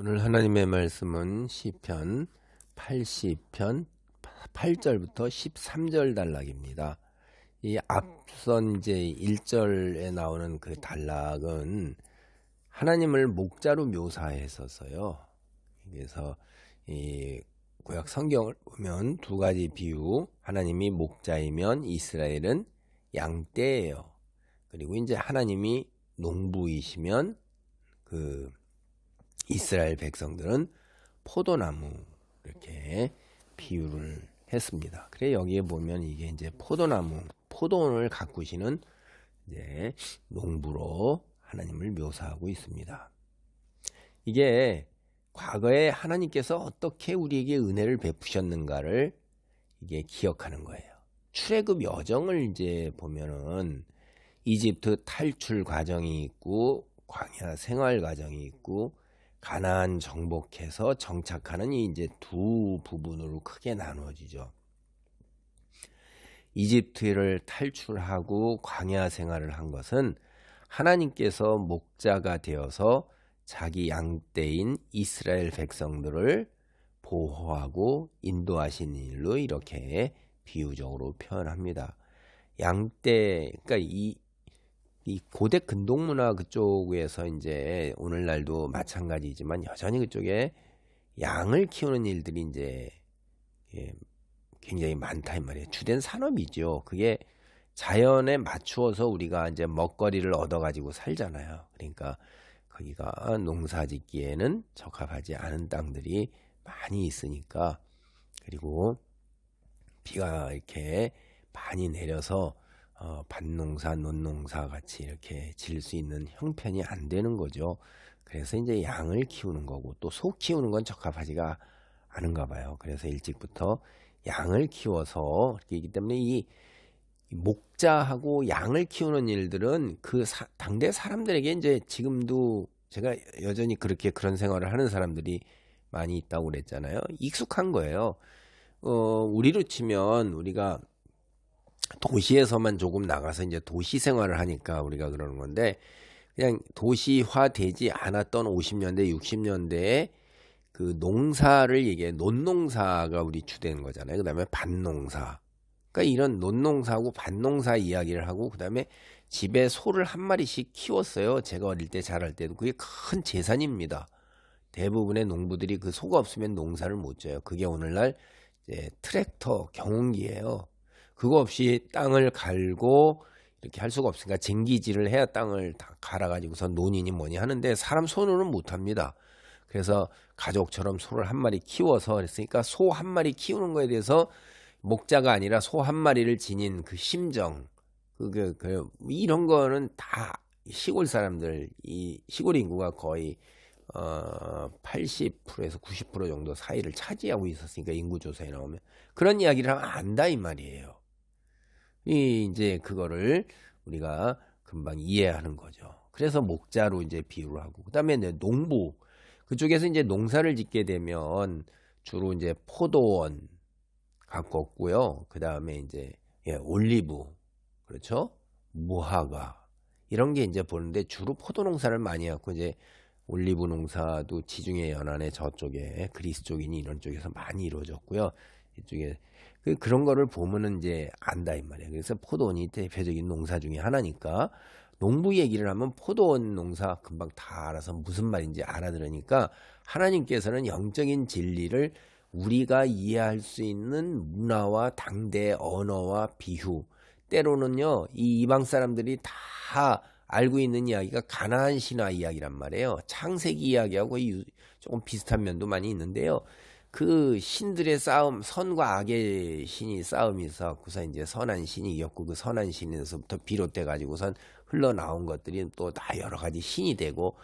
오늘 하나님의 말씀은 시편 80편 8절부터 13절 단락입니다. 이 앞선 이제 1절에 나오는 그 단락은 하나님을 목자로 묘사했었어요. 그래서 이 구약 성경을 보면 두 가지 비유, 하나님이 목자이면 이스라엘은 양떼예요. 그리고 이제 하나님이 농부이시면 그 이스라엘 백성들은 포도나무, 이렇게 비유를 했습니다. 그래 여기에 보면 이게 이제 포도나무, 포도원을 가꾸시는 이제 농부로 하나님을 묘사하고 있습니다. 이게 과거에 하나님께서 어떻게 우리에게 은혜를 베푸셨는가를 이게 기억하는 거예요. 출애굽 여정을 이제 보면은 이집트 탈출 과정이 있고 광야 생활 과정이 있고 가나안 정복해서 정착하는 이 이제 두 부분으로 크게 나누어지죠. 이집트를 탈출하고 광야 생활을 한 것은 하나님께서 목자가 되어서 자기 양떼인 이스라엘 백성들을 보호하고 인도하신 일로 이렇게 비유적으로 표현합니다. 양떼, 그러니까 이 고대 근동문화 그쪽에서 이제 오늘날도 마찬가지지만 여전히 그쪽에 양을 키우는 일들이 이제 굉장히 많다 이 말이에요. 주된 산업이죠. 그게 자연에 맞추어서 우리가 이제 먹거리를 얻어가지고 살잖아요. 그러니까 거기가 농사짓기에는 적합하지 않은 땅들이 많이 있으니까, 그리고 비가 이렇게 많이 내려서 밭농사, 논농사 같이 이렇게 질 수 있는 형편이 안 되는 거죠. 그래서 이제 양을 키우는 거고, 또 소 키우는 건 적합하지가 않은가 봐요. 그래서 일찍부터 양을 키워서 이기 때문에 이 목자하고 양을 키우는 일들은 그 당대 사람들에게 이제 지금도 제가 여전히 그렇게 그런 생활을 하는 사람들이 많이 있다고 그랬잖아요. 익숙한 거예요. 우리로 치면 우리가 도시에서만 조금 나가서 이제 도시 생활을 하니까 우리가 그러는 건데, 그냥 도시화 되지 않았던 50년대, 60년대에 그 농사를 얘기해, 논농사가 우리 주된 거잖아요. 그 다음에 밭농사. 그러니까 이런 논농사하고 밭농사 이야기를 하고, 그 다음에 집에 소를 한 마리씩 키웠어요. 제가 어릴 때 자랄 때도. 그게 큰 재산입니다. 대부분의 농부들이 그 소가 없으면 농사를 못 져요. 그게 오늘날 이제 트랙터, 경운기예요. 그거 없이 땅을 갈고 이렇게 할 수가 없으니까 쟁기질을 해야 땅을 다 갈아가지고서 논이니 뭐니 하는데 사람 손으로는 못합니다. 그래서 가족처럼 소를 한 마리 키워서 그랬으니까 소 한 마리 키우는 거에 대해서 목자가 아니라 소 한 마리를 지닌 그 심정, 이런 거는 다 시골 사람들, 이 시골 인구가 거의 80%에서 90% 정도 사이를 차지하고 있었으니까, 인구조사에 나오면 그런 이야기를 하면 안다 이 말이에요. 이제 그거를 우리가 금방 이해하는 거죠. 그래서 목자로 이제 비유를 하고, 그다음에 이제 농부, 그쪽에서 이제 농사를 짓게 되면 주로 이제 포도원 가꿨고요. 그다음에 이제 올리브, 그렇죠? 무화과, 이런 게 이제 보는데 주로 포도 농사를 많이 하고, 이제 올리브 농사도 지중해 연안에 저쪽에 그리스 쪽이니 이런 쪽에서 많이 이루어졌고요. 이쪽에 그런 거를 보면은 이제 안다 이 말이에요. 그래서 포도원이 대표적인 농사 중에 하나니까, 농부 얘기를 하면 포도원 농사 금방 다 알아서 무슨 말인지 알아들으니까, 하나님께서는 영적인 진리를 우리가 이해할 수 있는 문화와 당대 언어와 비유, 때로는요 이 이방 사람들이 다 알고 있는 이야기가 가나안 신화 이야기란 말이에요. 창세기 이야기하고 조금 비슷한 면도 많이 있는데요. 그 신들의 싸움, 선과 악의 신이 싸움이 있어서 이제 선한 신이 이겼고, 그 선한 신에서부터 비롯돼 가지고선 흘러나온 것들이 또 다 여러 가지 신이 되고,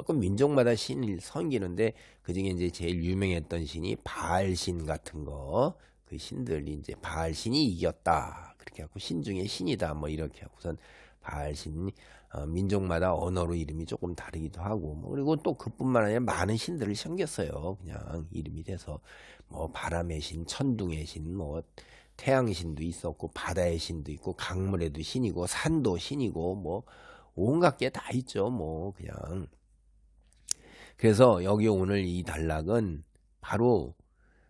그 민족마다 신을 섬기는데 그 중에 이제 제일 유명했던 신이 바알신 같은 거, 그 신들이 이제 바알신이 이겼다 그렇게 하고, 신 중에 신이다 뭐 이렇게 하고선 바알신, 민족마다 언어로 이름이 조금 다르기도 하고, 그리고 또 그뿐만 아니라 많은 신들을 섬겼어요. 그냥 이름이 돼서 뭐 바람의 신, 천둥의 신, 뭐 태양신도 있었고, 바다의 신도 있고, 강물에도 신이고, 산도 신이고, 뭐 온갖 게 다 있죠. 뭐 그냥 그래서 여기 오늘 이 단락은 바로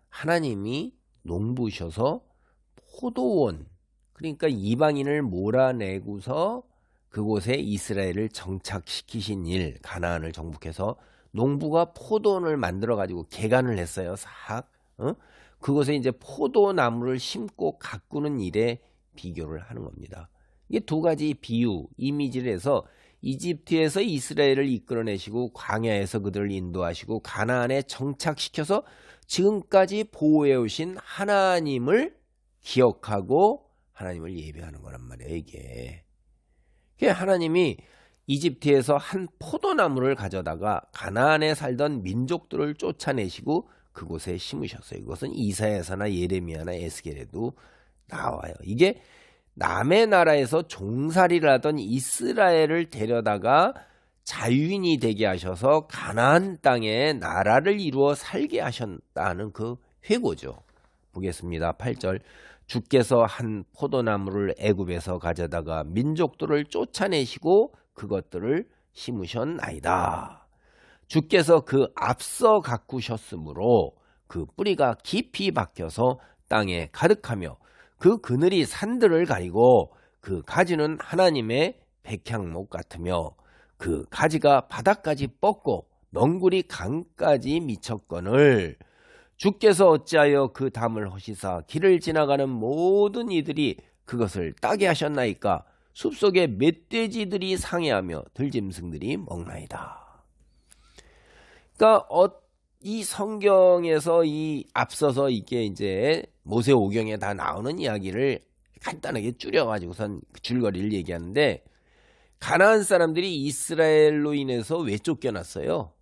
하나님이 농부셔서 포도원, 그러니까 이방인을 몰아내고서 그곳에 이스라엘을 정착시키신 일, 가나안을 정복해서 농부가 포도원을 만들어 가지고 개간을 했어요. 싹. 그곳에 이제 포도나무를 심고 가꾸는 일에 비교를 하는 겁니다. 이게 두 가지 비유, 이미지를 해서 이집트에서 이스라엘을 이끌어내시고 광야에서 그들을 인도하시고 가나안에 정착시켜서 지금까지 보호해 오신 하나님을 기억하고 하나님을 예배하는 거란 말이에요. 이게 하나님이 이집트에서 한 포도나무를 가져다가 가나안에 살던 민족들을 쫓아내시고 그곳에 심으셨어요. 이것은 이사야서나 예레미야나 에스겔에도 나와요. 이게 남의 나라에서 종살이를 하던 이스라엘을 데려다가 자유인이 되게 하셔서 가나안 땅에 나라를 이루어 살게 하셨다는 그 회고죠. 보겠습니다. 8절. 주께서 한 포도나무를 애굽에서 가져다가 민족들을 쫓아내시고 그것들을 심으셨나이다. 주께서 그 앞서 가꾸셨으므로 그 뿌리가 깊이 박혀서 땅에 가득하며 그 그늘이 산들을 가리고 그 가지는 하나님의 백향목 같으며 그 가지가 바닥까지 뻗고 넝굴이 강까지 미쳤거늘 주께서 어찌하여 그 담을 허시사 길을 지나가는 모든 이들이 그것을 따게 하셨나이까. 숲속에 멧돼지들이 상해하며 들짐승들이 먹나이다. 그러니까 이 성경에서 이 앞서서 이게 이제 모세오경에 다 나오는 이야기를 간단하게 줄여가지고선 줄거리를 얘기하는데, 가나안 사람들이 이스라엘로 인해서 왜 쫓겨났어요?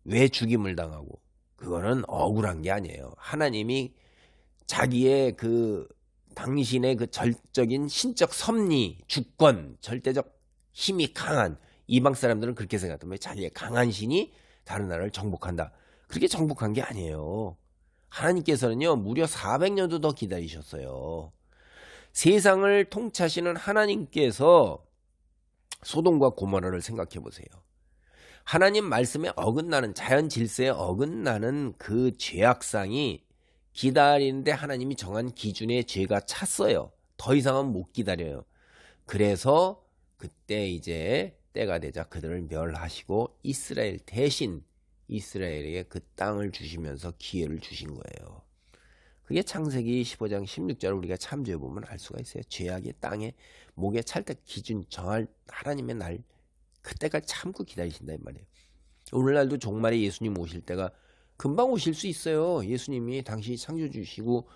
왜 죽임을 당하고? 그거는 억울한 게 아니에요. 하나님이 자기의 당신의 절적인 신적 섭리, 주권, 절대적 힘이 강한 이방 사람들은 그렇게 생각합니다. 자기의 강한 신이 다른 나라를 정복한다. 그렇게 정복한 게 아니에요. 하나님께서는요, 무려 400년도 더 기다리셨어요. 세상을 통치하시는 하나님께서 소돔과 고모라를 생각해 보세요. 하나님 말씀에 어긋나는, 자연 질서에 어긋나는 그 죄악상이 기다리는데 하나님이 정한 기준의 죄가 찼어요. 더 이상은 못 기다려요. 그래서 그때 이제 때가 되자 그들을 멸하시고 이스라엘 대신 이스라엘에게 그 땅을 주시면서 기회를 주신 거예요. 그게 창세기 15장 16절을 우리가 참조해 보면 알 수가 있어요. 죄악의 땅에 목에 찰 때 기준 정할 하나님의 날, 그때까지 참고 기다리신다 이 말이에요. 오늘날도 종말에 예수님 오실 때가 금방 오실 수 있어요. 예수님이 당시 창조주시고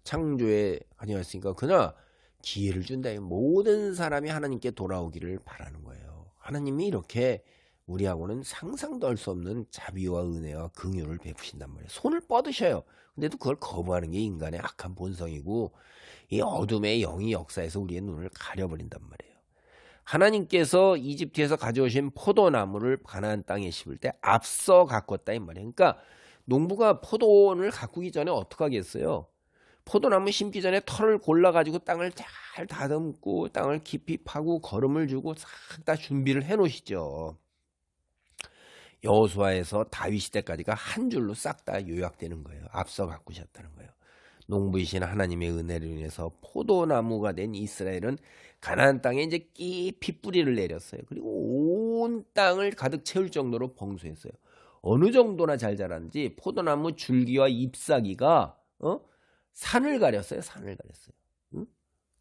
창조에 관여했으니까 그러나 기회를 준다. 모든 사람이 하나님께 돌아오기를 바라는 거예요. 하나님이 이렇게 우리하고는 상상도 할 수 없는 자비와 은혜와 긍휼을 베푸신단 말이에요. 손을 뻗으셔요. 근데도 그걸 거부하는 게 인간의 악한 본성이고 이 어둠의 영이 역사에서 우리의 눈을 가려버린단 말이에요. 하나님께서 이집트에서 가져오신 포도나무를 가나안 땅에 심을 때 앞서 가꿨다 이 말이에요. 그러니까 농부가 포도원을 가꾸기 전에 어떻게 하겠어요? 포도나무 심기 전에 털을 골라가지고 땅을 잘 다듬고 땅을 깊이 파고 거름을 주고 싹 다 준비를 해놓으시죠. 여호수아에서 다윗 시대까지가 한 줄로 싹 다 요약되는 거예요. 앞서 가꾸셨다는 거예요. 농부이신 하나님의 은혜를 인해서 포도나무가 된 이스라엘은 가나안 땅에 이제 깊이 뿌리를 내렸어요. 그리고 온 땅을 가득 채울 정도로 봉수했어요. 어느 정도나 잘 자랐는지 포도나무 줄기와 잎사귀가 산을 가렸어요. 산을 가렸어요. 응?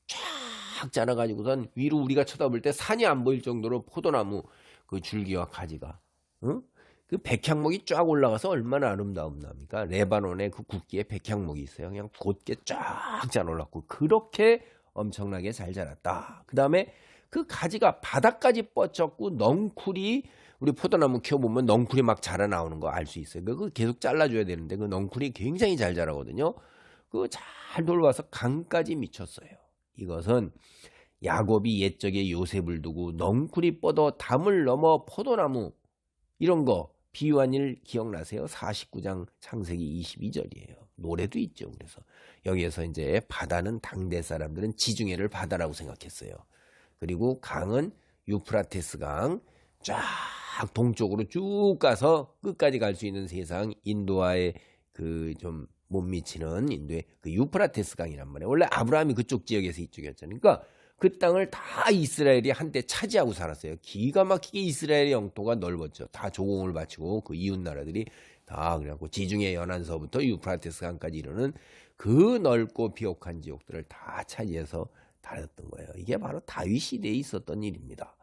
쫙 자라가지고선 위로 우리가 쳐다볼 때 산이 안 보일 정도로 포도나무 그 줄기와 가지가, 응? 그 백향목이 쫙 올라가서 얼마나 아름다움납니까? 레바논의 그 국기에 백향목이 있어요. 그냥 곧게 쫙 잘 올랐고 그렇게 엄청나게 잘 자랐다. 그 다음에 그 가지가 바닥까지 뻗쳤고 넝쿨이, 우리 포도나무 키워보면 넝쿨이 막 자라 나오는 거 알 수 있어요. 그거 계속 잘라줘야 되는데 그 넝쿨이 굉장히 잘 자라거든요. 그거 잘 돌아와서 강까지 미쳤어요. 이것은 야곱이 옛적에 요셉을 두고 넝쿨이 뻗어 담을 넘어 포도나무 이런 거 비유한 일 기억나세요? 49장 창세기 22절이에요. 노래도 있죠. 그래서 여기에서 이제 바다는 당대 사람들은 지중해를 바다라고 생각했어요. 그리고 강은 유프라테스 강 쫙 딱 동쪽으로 쭉 가서 끝까지 갈 수 있는 세상, 인도와의 그 좀 못 미치는 인도의 그 유프라테스 강이란 말이에요. 원래 아브라함이 그쪽 지역에서 이쪽이었잖아요. 그러니까 그 땅을 다 이스라엘이 한때 차지하고 살았어요. 기가 막히게 이스라엘의 영토가 넓었죠. 다 조공을 바치고 그 이웃 나라들이 다 그래갖고 지중해 연안서부터 유프라테스 강까지 이르는 그 넓고 비옥한 지역들을 다 차지해서 다녔던 거예요. 이게 바로 다윗 시대에 있었던 일입니다.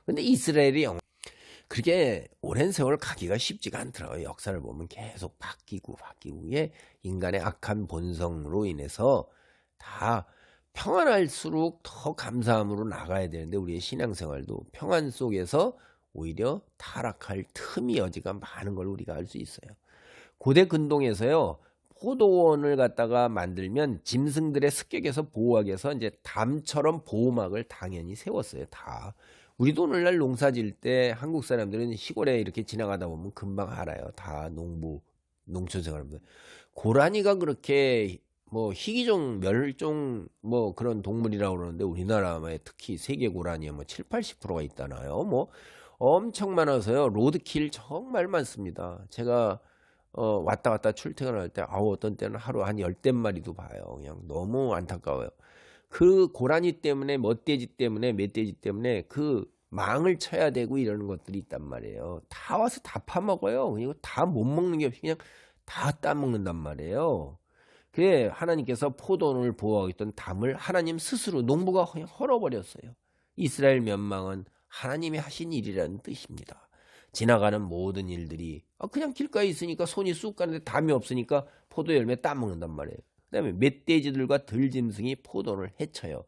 근데 이스라엘이 그렇게 오랜 세월 가기가 쉽지가 않더라고요. 역사를 보면 계속 바뀌고 이게 인간의 악한 본성으로 인해서 다 평안할수록 더 감사함으로 나가야 되는데 우리의 신앙생활도 평안 속에서 오히려 타락할 틈이 여지가 많은 걸 우리가 알 수 있어요. 고대 근동에서요. 포도원을 갖다가 만들면 짐승들의 습격에서 보호하기 위해서 이제 담처럼 보호막을 당연히 세웠어요. 다. 우리도 오늘날 농사 질 때 한국 사람들은 시골에 이렇게 지나가다 보면 금방 알아요. 다 농촌 생활하면서. 고라니가 그렇게 뭐 희귀종, 멸종 뭐 그런 동물이라고 그러는데 우리나라에 특히 세계 고라니에 뭐 7, 80%가 있다나요. 뭐 엄청 많아서요. 로드킬 정말 많습니다. 제가 왔다 갔다 출퇴근할 때 어떤 때는 하루 한 10댓마리도 봐요. 그냥 너무 안타까워요. 그 고라니 때문에 멧돼지 때문에 그 망을 쳐야 되고 이러는 것들이 있단 말이에요. 다 와서 다 파먹어요. 이거 다 못 먹는 게 없이 그냥 다 따먹는단 말이에요. 그래 하나님께서 포도원을 보호하고 있던 담을 하나님 스스로 농부가 그냥 헐어버렸어요. 이스라엘 멸망은 하나님이 하신 일이라는 뜻입니다. 지나가는 모든 일들이 그냥 길가에 있으니까 손이 쑥 가는데 담이 없으니까 포도 열매 따먹는단 말이에요. 그 다음에 멧돼지들과 들짐승이 포도를 해쳐요.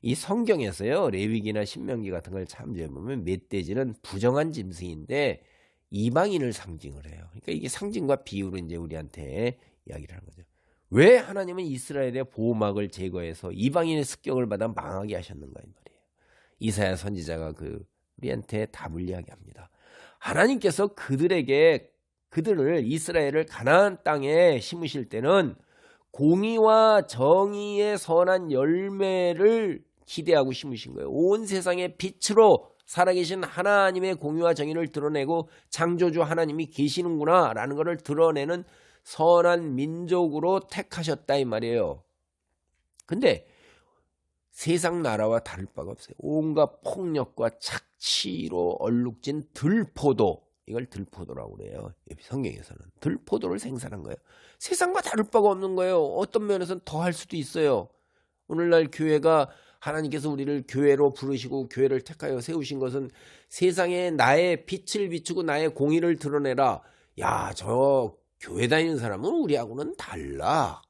이 성경에서요. 레위기나 신명기 같은 걸 참조해보면 멧돼지는 부정한 짐승인데 이방인을 상징을 해요. 그러니까 이게 상징과 비유로 이제 우리한테 이야기를 하는 거죠. 왜 하나님은 이스라엘의 보호막을 제거해서 이방인의 습격을 받아 망하게 하셨는가 이 말이에요. 이사야 선지자가 우리한테 답을 이야기합니다. 하나님께서 그들을 이스라엘을 가나안 땅에 심으실 때는 공의와 정의의 선한 열매를 기대하고 심으신 거예요. 온 세상의 빛으로 살아계신 하나님의 공의와 정의를 드러내고 창조주 하나님이 계시는구나 라는 것을 드러내는 선한 민족으로 택하셨다 이 말이에요. 근데 세상 나라와 다를 바가 없어요. 온갖 폭력과 착취로 얼룩진 들포도, 이걸 들포도라고 그래요. 성경에서는 들포도를 생산한 거예요. 세상과 다를 바가 없는 거예요. 어떤 면에서는 더 할 수도 있어요. 오늘날 교회가 하나님께서 우리를 교회로 부르시고 교회를 택하여 세우신 것은 세상에 나의 빛을 비추고 나의 공의를 드러내라. 야, 저 교회 다니는 사람은 우리하고는 달라.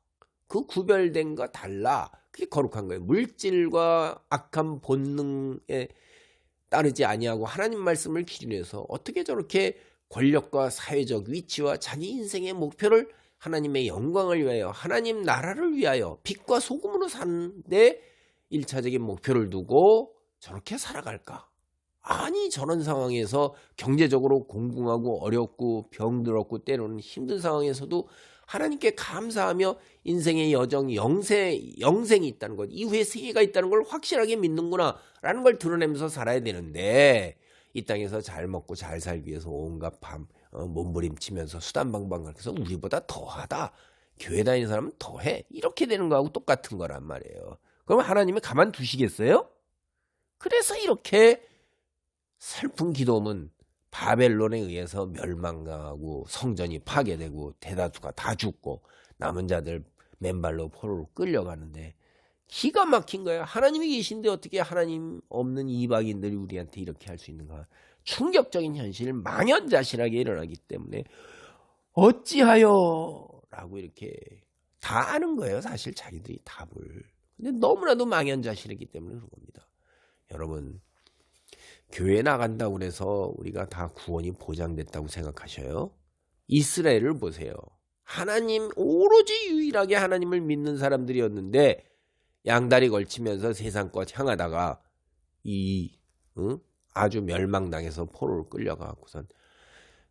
그 구별된 거 달라. 그게 거룩한 거예요. 물질과 악한 본능에 따르지 아니하고 하나님 말씀을 기준해서 어떻게 저렇게 권력과 사회적 위치와 자기 인생의 목표를 하나님의 영광을 위하여 하나님 나라를 위하여 빛과 소금으로 사는데 1차적인 목표를 두고 저렇게 살아갈까? 아니 저런 상황에서 경제적으로 공공하고 어렵고 병들었고 때로는 힘든 상황에서도 하나님께 감사하며 인생의 여정, 영생이 있다는 것, 이후에 세계가 있다는 걸 확실하게 믿는구나 라는 걸 드러내면서 살아야 되는데 이 땅에서 잘 먹고 잘 살기 위해서 온갖 몸부림치면서 수단방방해서 우리보다 더하다. 교회 다니는 사람은 더해. 이렇게 되는 거하고 똑같은 거란 말이에요. 그럼 하나님이 가만두시겠어요? 그래서 이렇게 슬픈 기도문 바벨론에 의해서 멸망당하고 성전이 파괴되고 대다수가 다 죽고 남은 자들 맨발로 포로로 끌려가는데 기가 막힌 거예요. 하나님이 계신데 어떻게 하나님 없는 이방인들이 우리한테 이렇게 할 수 있는가. 충격적인 현실 망연자실하게 일어나기 때문에 어찌하여 라고 이렇게 다 아는 거예요. 사실 자기들이 답을. 근데 너무나도 망연자실이기 때문에 그런 겁니다. 여러분 교회 나간다고 해서 우리가 다 구원이 보장됐다고 생각하셔요? 이스라엘을 보세요. 하나님 오로지 유일하게 하나님을 믿는 사람들이었는데 양다리 걸치면서 세상껏 향하다가 아주 멸망당해서 포로로 끌려가고선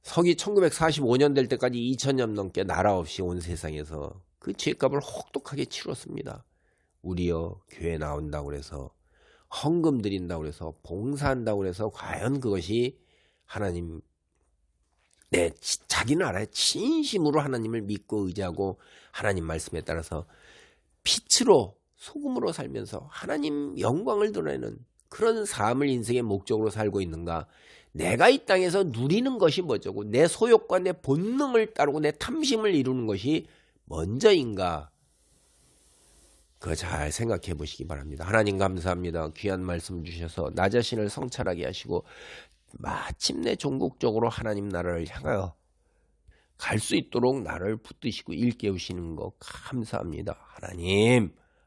서기 1945년 될 때까지 2000년 넘게 나라 없이 온 세상에서 그 죄값을 혹독하게 치렀습니다. 우리여 교회 나온다고 해서 헌금 드린다고 해서 봉사한다고 해서 과연 그것이 하나님 자기 나라에 진심으로 하나님을 믿고 의지하고 하나님 말씀에 따라서 빛으로 소금으로 살면서 하나님 영광을 드러내는 그런 삶을 인생의 목적으로 살고 있는가? 내가 이 땅에서 누리는 것이 뭐죠? 내 소욕과 내 본능을 따르고 내 탐심을 이루는 것이 먼저인가? 그거 잘 생각해 보시기 바랍니다. 하나님 감사합니다. 귀한 말씀 주셔서 나 자신을 성찰하게 하시고 마침내 종국적으로 하나님 나라를 향하여 갈 수 있도록 나를 붙드시고 일깨우시는 거 감사합니다.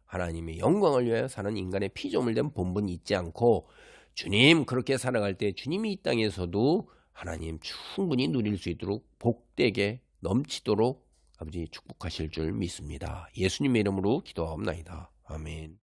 하나님의 영광을 위하여 사는 인간의 피조물된 본분 잊지 않고 주님 그렇게 살아갈 때 주님이 이 땅에서도 하나님 충분히 누릴 수 있도록 복되게 넘치도록 아버지 축복하실 줄 믿습니다. 예수님의 이름으로 기도하옵나이다. 아멘.